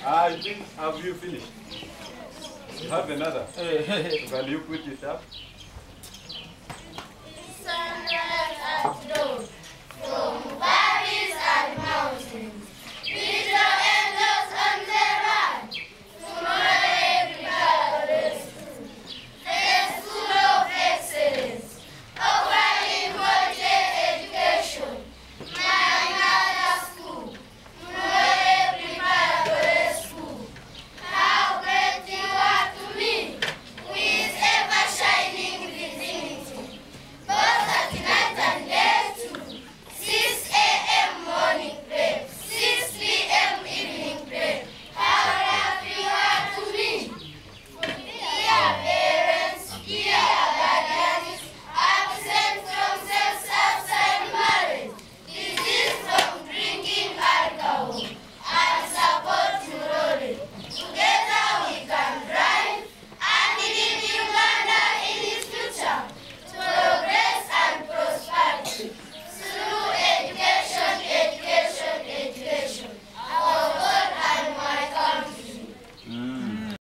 I think, have you finished? You have another. Can you put it up? Sunrise at dawn.